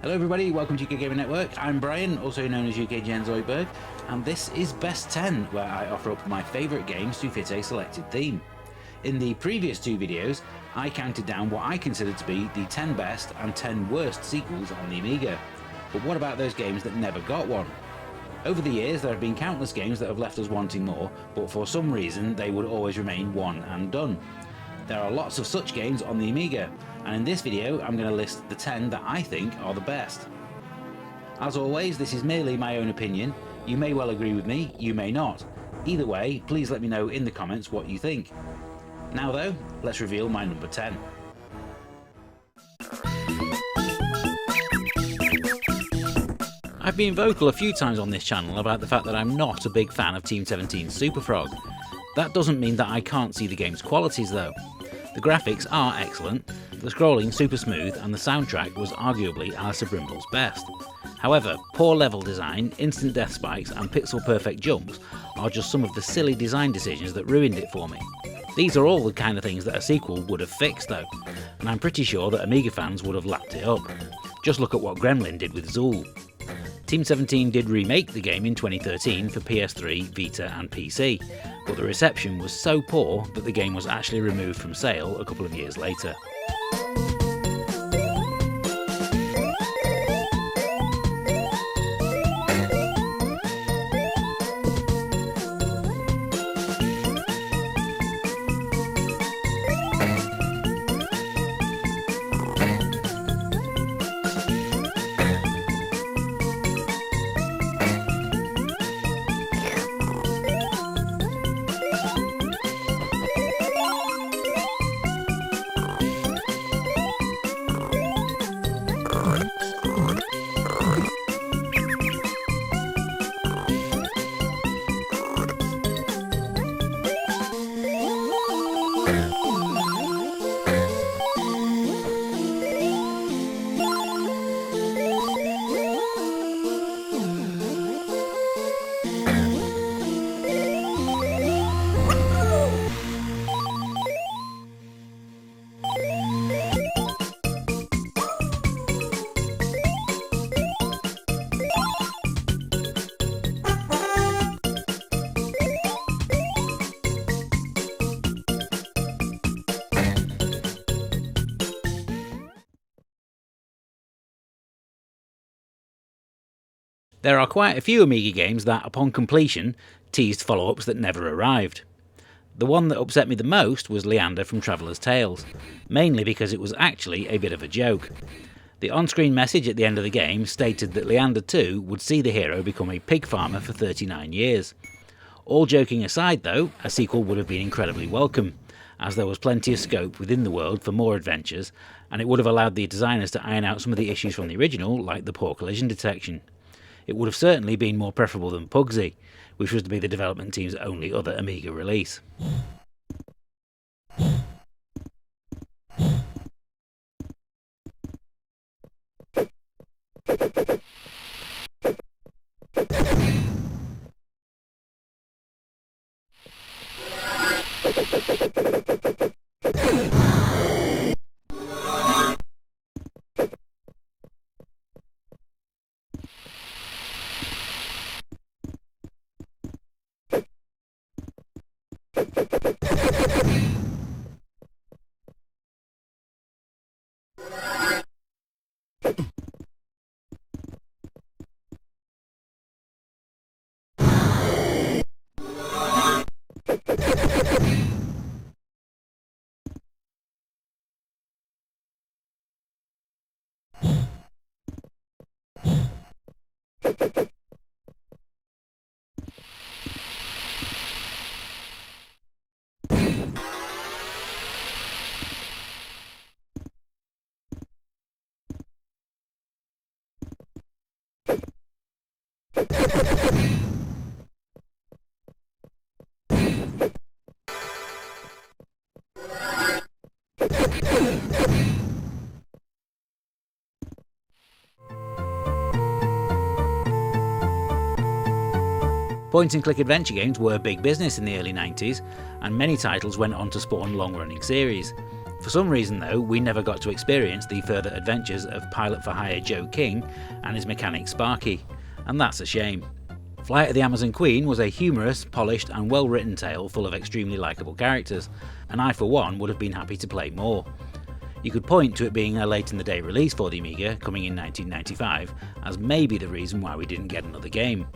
Hello everybody, welcome to UK Gaming Network. I'm Brian, also known as UK Gen Zoidberg, and this is Best 10, where I offer up my favourite games to fit a selected theme. In the previous two videos, I counted down what I considered to be the 10 best and 10 worst sequels on the Amiga. But what about those games that never got one? Over the years, there have been countless games that have left us wanting more, but for some reason they would always remain one and done. There are lots of such games on the Amiga, and in this video I'm going to list the 10 that I think are the best. As always, this is merely my own opinion. You may well agree with me, you may not. Either way, please let me know in the comments what you think. Now though, let's reveal my number 10. I've been vocal a few times on this channel about the fact that I'm not a big fan of Team 17's Super Frog. That doesn't mean that I can't see the game's qualities though. The graphics are excellent, the scrolling super smooth, and the soundtrack was arguably Alistair Brimble's best. However, poor level design, instant death spikes and pixel perfect jumps are just some of the silly design decisions that ruined it for me. These are all the kind of things that a sequel would have fixed though, and I'm pretty sure that Amiga fans would have lapped it up. Just look at what Gremlin did with Zool. Team 17 did remake the game in 2013 for PS3, Vita and PC, but the reception was so poor that the game was actually removed from sale a couple of years later. There are quite a few Amiga games that, upon completion, teased follow-ups that never arrived. The one that upset me the most was Leander from Traveller's Tales, mainly because it was actually a bit of a joke. The on-screen message at the end of the game stated that Leander 2 would see the hero become a pig farmer for 39 years. All joking aside though, a sequel would have been incredibly welcome, as there was plenty of scope within the world for more adventures, and it would have allowed the designers to iron out some of the issues from the original, like the poor collision detection. It would have certainly been more preferable than Pugsy, which was to be the development team's only other Amiga release. Point-and-click adventure games were big business in the early 90s, and many titles went on to spawn long-running series. For some reason though, we never got to experience the further adventures of pilot-for-hire Joe King and his mechanic Sparky, and that's a shame. Flight of the Amazon Queen was a humorous, polished and well-written tale full of extremely likeable characters, and I for one would have been happy to play more. You could point to it being a late-in-the-day release for the Amiga, coming in 1995, as maybe the reason why we didn't get another game.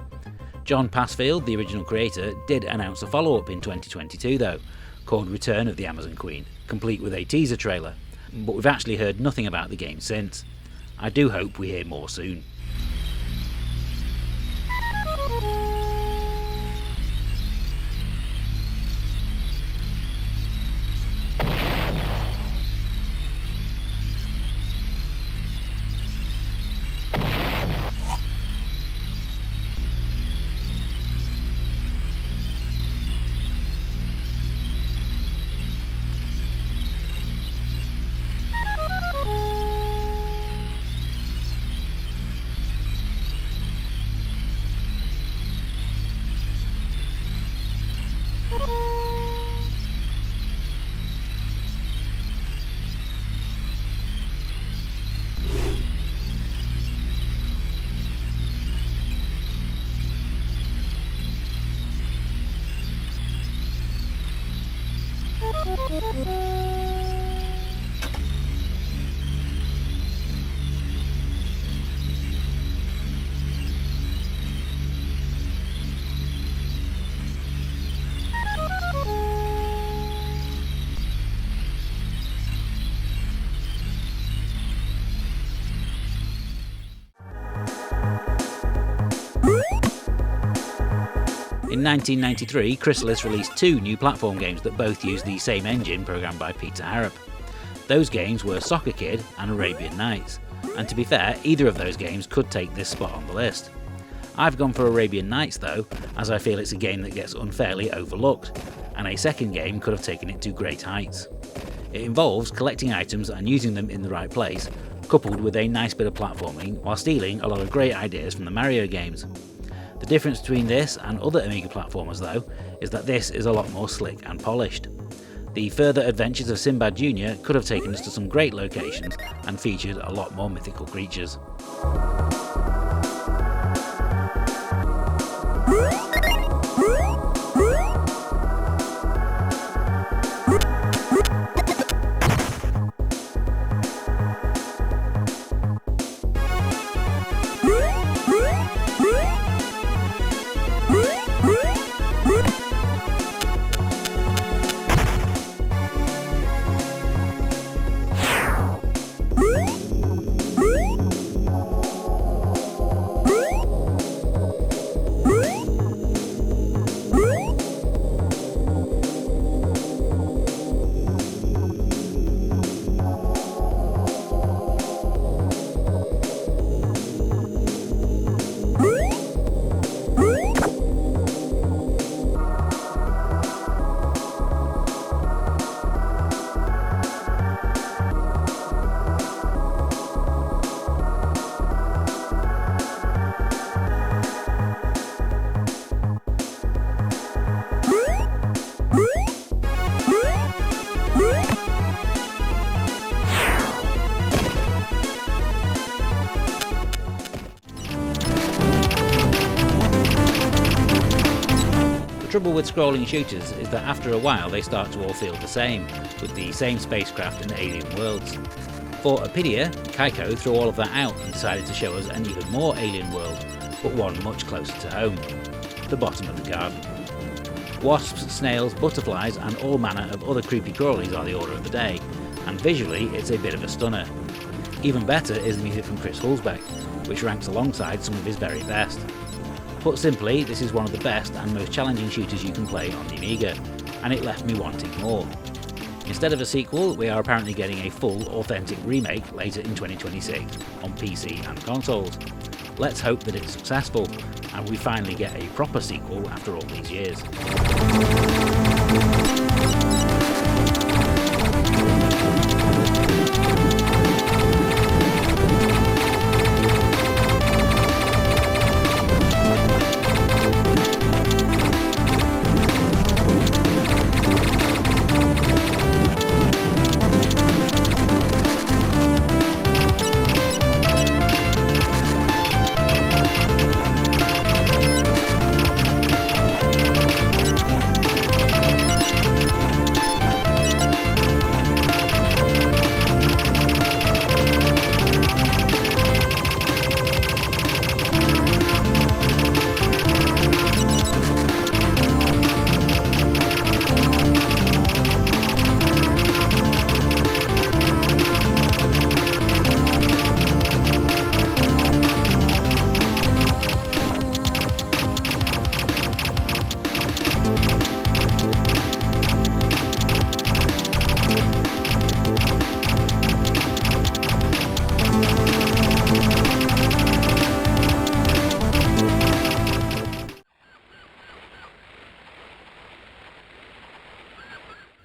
John Passfield, the original creator, did announce a follow-up in 2022 though, called Return of the Amazon Queen, complete with a teaser trailer, but we've actually heard nothing about the game since. I do hope we hear more soon. In 1993, Chrysalis released two new platform games that both used the same engine programmed by Peter Harrop. Those games were Soccer Kid and Arabian Nights, and to be fair, either of those games could take this spot on the list. I've gone for Arabian Nights though, as I feel it's a game that gets unfairly overlooked, and a second game could have taken it to great heights. It involves collecting items and using them in the right place, coupled with a nice bit of platforming while stealing a lot of great ideas from the Mario games. The difference between this and other Amiga platformers though, is that this is a lot more slick and polished. The further adventures of Sinbad Jr. could have taken us to some great locations and featured a lot more mythical creatures. The trouble with scrolling shooters is that after a while they start to all feel the same, with the same spacecraft and alien worlds. For Apidia, Kaiko threw all of that out and decided to show us an even more alien world, but one much closer to home. The bottom of the garden. Wasps, snails, butterflies and all manner of other creepy crawlies are the order of the day, and visually it's a bit of a stunner. Even better is the music from Chris Hulsbeck, which ranks alongside some of his very best. Put simply, this is one of the best and most challenging shooters you can play on the Amiga, and it left me wanting more. Instead of a sequel, we are apparently getting a full, authentic remake later in 2026 on PC and consoles. Let's hope that it's successful, and we finally get a proper sequel after all these years.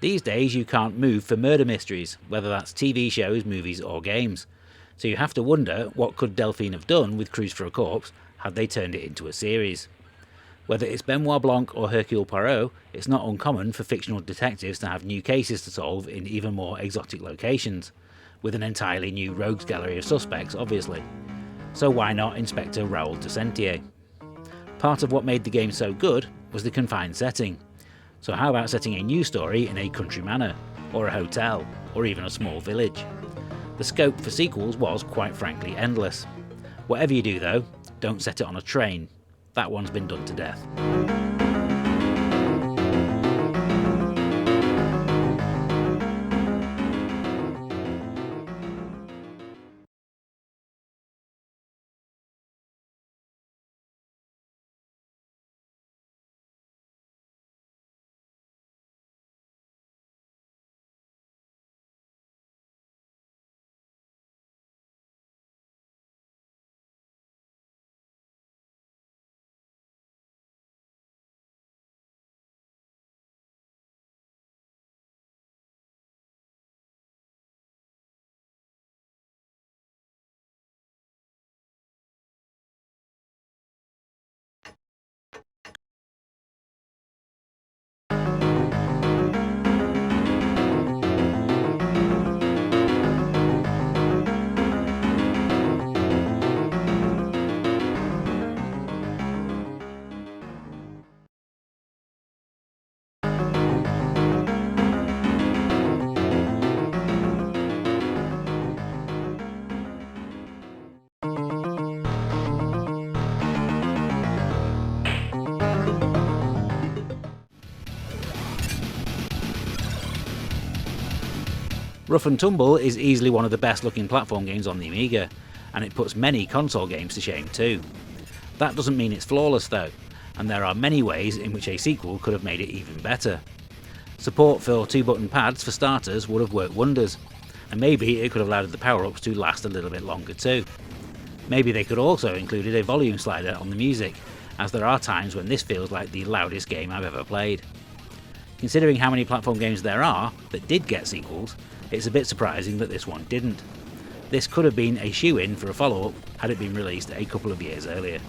These days you can't move for murder mysteries, whether that's TV shows, movies or games. So you have to wonder what could Delphine have done with Cruise for a Corpse had they turned it into a series. Whether it's Benoit Blanc or Hercule Poirot, it's not uncommon for fictional detectives to have new cases to solve in even more exotic locations, with an entirely new rogues gallery of suspects obviously. So why not Inspector Raoul de Sentier? Part of what made the game so good was the confined setting. So how about setting a new story in a country manor, or a hotel, or even a small village? The scope for sequels was, quite frankly, endless. Whatever you do though, don't set it on a train. That one's been done to death. Rough and Tumble is easily one of the best looking platform games on the Amiga, and it puts many console games to shame too. That doesn't mean it's flawless though, and there are many ways in which a sequel could have made it even better. Support for 2-button pads for starters would have worked wonders, and maybe it could have allowed the power-ups to last a little bit longer too. Maybe they could also included a volume slider on the music, as there are times when this feels like the loudest game I've ever played. Considering how many platform games there are that did get sequels, it's a bit surprising that this one didn't. This could have been a shoe-in for a follow-up had it been released a couple of years earlier.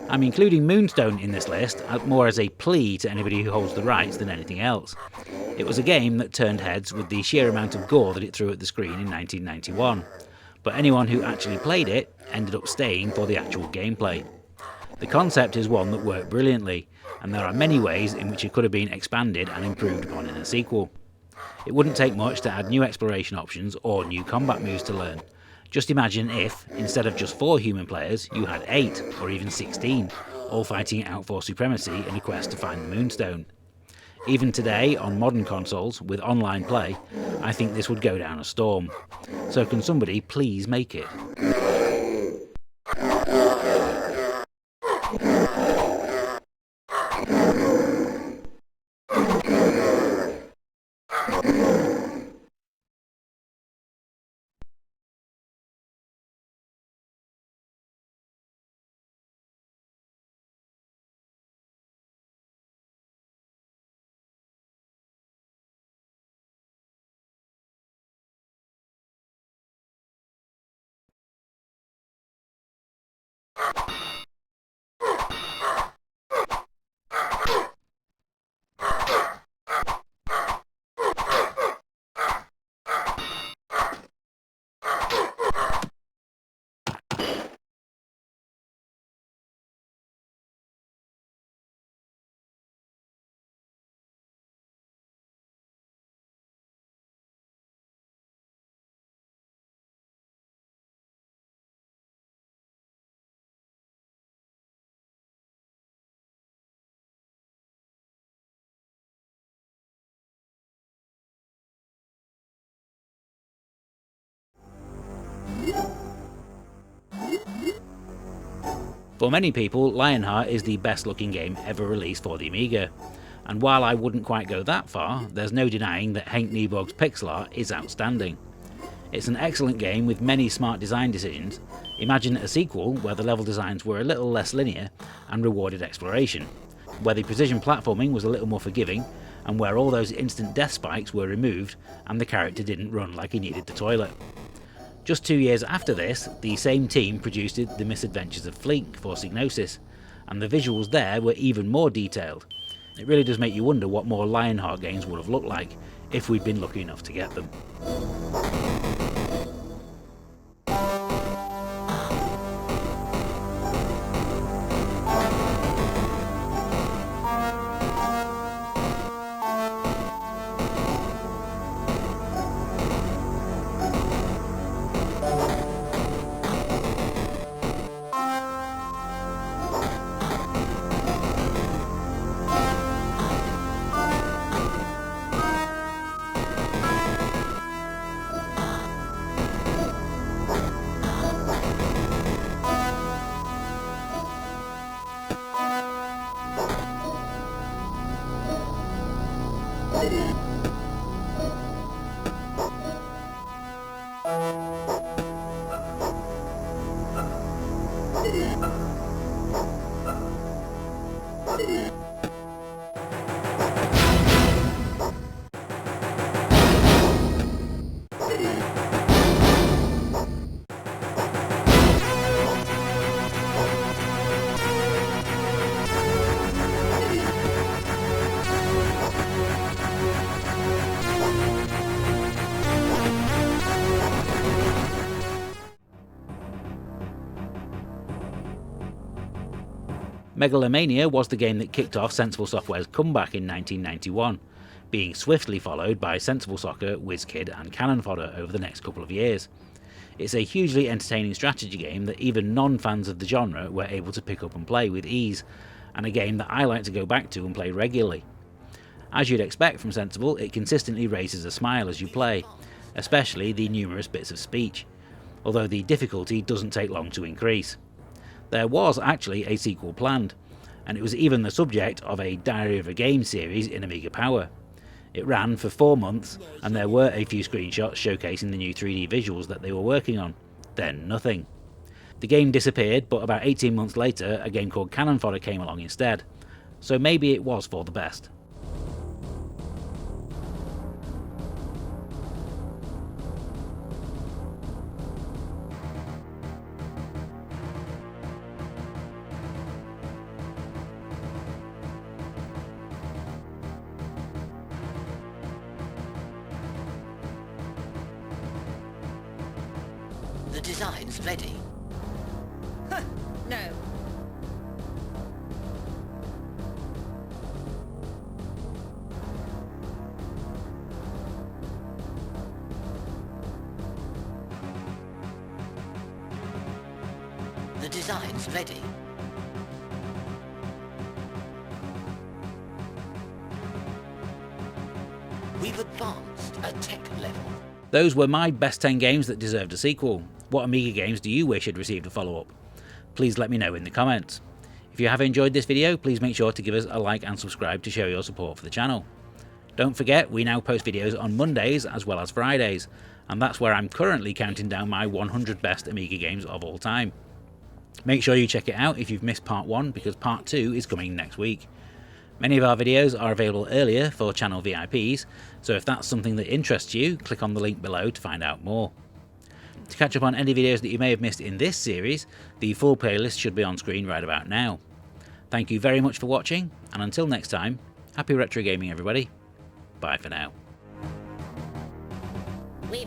I'm including Moonstone in this list more as a plea to anybody who holds the rights than anything else. It was a game that turned heads with the sheer amount of gore that it threw at the screen in 1991, but anyone who actually played it ended up staying for the actual gameplay. The concept is one that worked brilliantly, and there are many ways in which it could have been expanded and improved upon in a sequel. It wouldn't take much to add new exploration options or new combat moves to learn. Just imagine if, instead of just 4 human players, you had 8 or even 16, all fighting out for supremacy in a quest to find the Moonstone. Even today, on modern consoles, with online play, I think this would go down a storm. So can somebody please make it? For many people, Lionheart is the best looking game ever released for the Amiga, and while I wouldn't quite go that far, there's no denying that Henk Nybog's pixel art is outstanding. It's an excellent game with many smart design decisions. Imagine a sequel where the level designs were a little less linear and rewarded exploration, where the precision platforming was a little more forgiving, and where all those instant death spikes were removed and the character didn't run like he needed the toilet. Just 2 years after this, the same team produced The Misadventures of Flink for Psygnosis, and the visuals there were even more detailed. It really does make you wonder what more Lionheart games would have looked like if we'd been lucky enough to get them. Mega-lo-Mania was the game that kicked off Sensible Software's comeback in 1991, being swiftly followed by Sensible Soccer, WizKid and Cannon Fodder over the next couple of years. It's a hugely entertaining strategy game that even non-fans of the genre were able to pick up and play with ease, and a game that I like to go back to and play regularly. As you'd expect from Sensible, it consistently raises a smile as you play, especially the numerous bits of speech, although the difficulty doesn't take long to increase. There was actually a sequel planned, and it was even the subject of a Diary of a Game series in Amiga Power. It ran for 4 months, and there were a few screenshots showcasing the new 3D visuals that they were working on. Then nothing. The game disappeared, but about 18 months later, a game called Cannon Fodder came along instead. So maybe it was for the best. The design's ready. Huh, no. The design's ready. We've advanced a tech level. Those were my best 10 games that deserved a sequel. What Amiga games do you wish had received a follow-up? Please let me know in the comments. If you have enjoyed this video, please make sure to give us a like and subscribe to show your support for the channel. Don't forget, we now post videos on Mondays as well as Fridays, and that's where I'm currently counting down my 100 best Amiga games of all time. Make sure you check it out if you've missed part 1, because part 2 is coming next week. Many of our videos are available earlier for channel VIPs, so if that's something that interests you, click on the link below to find out more. To catch up on any videos that you may have missed in this series, the full playlist should be on screen right about now. Thank you very much for watching, and until next time, happy retro gaming everybody. Bye for now. We've